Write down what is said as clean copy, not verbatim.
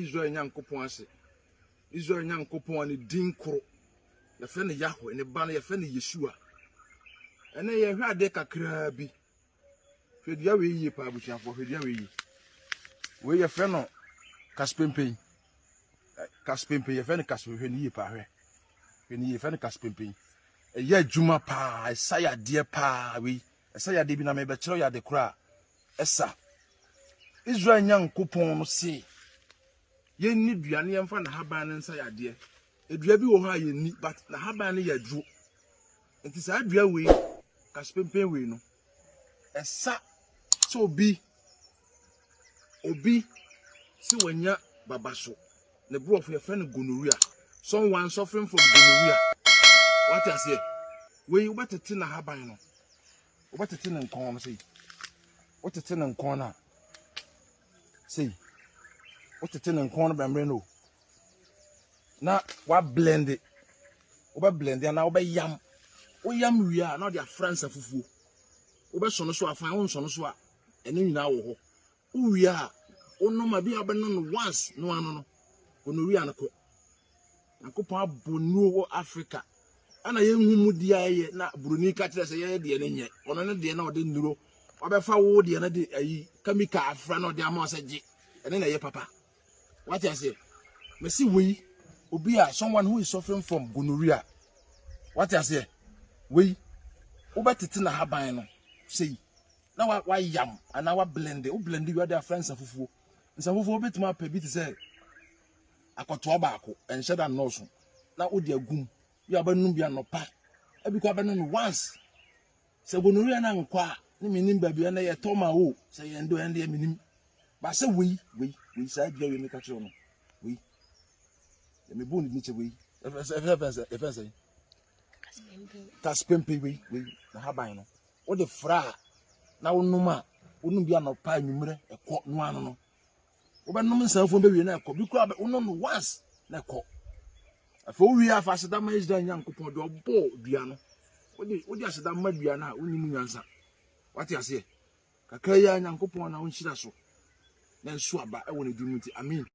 Israel Yankopon ase. Israel Yankopon ni din koro. Ya fe ne Yahweh ne ba no ya fe ne Yeshua. Ene ye hwa de kakra bi. Hwedia we yi pa abusuafo hwedia we yi. We ye fe no kaspempen. Kaspempen ye fe ne kaspempen yi pa hwe. Hwe ye fe ne kaspempen. Eye adwuma pa, esaya de pa we. Esaya de bi na me be kire ya de kura. Esa Israel Yankopon no se ye ni duane ye mfa na haban nsa ya de. Edua bi wo ha ye ni but na haban ne ya dwo. Enti sa adua we kaspempen we no. Esa so obi si wanya babaso. Ne bro of your friend gonorrhea. Someone suffering from gonorrhea. What I say? We you better tin na haban no. You better tin nkon no say. What the tin and corner? See, what the tin and corner bambreno? Now, what blend it? Over blend and now by yam. Oh, yam, we are not their friends of fufu. Over son so I found son so, and then now, oh, we are. Oh, no, my be abandoned once, no, we are not. Uncle Pop Bonu Africa. And I am who dear na Bruni catches a year, dear, on another day now, didn't know. Obefa wo de na de kamika afra no de amosaje ene na ye papa what I say me see we obi a someone who is suffering from gonorrhea what I say we obetete na haban no say na wa yam ana wa blend o blend you other friends afufuo nsafufuo obetuma pa bi te say akoto baako enhye da no so na odi agum ya banum bia no pa abi ko abanum once say gonorrhea na nkwa ni minim babia na ye toma o say ye ndo ende minim ba say we say dia we make a no we me bo ni che we e say kaspempe we na haban no o de fra na wonuma wonum bia no pa anwumre ekọ no ano no wo ba nom nsanfo be we na ekọ bi ko wonum once na ekọ afa o wi afa seda ma Israel Yankopon do bo dua no wo di aseda ma dua na wonim nyansa. What you say? Kakaya Yankopon na unshira so. Na nsu aba e woni dimuti. Amen.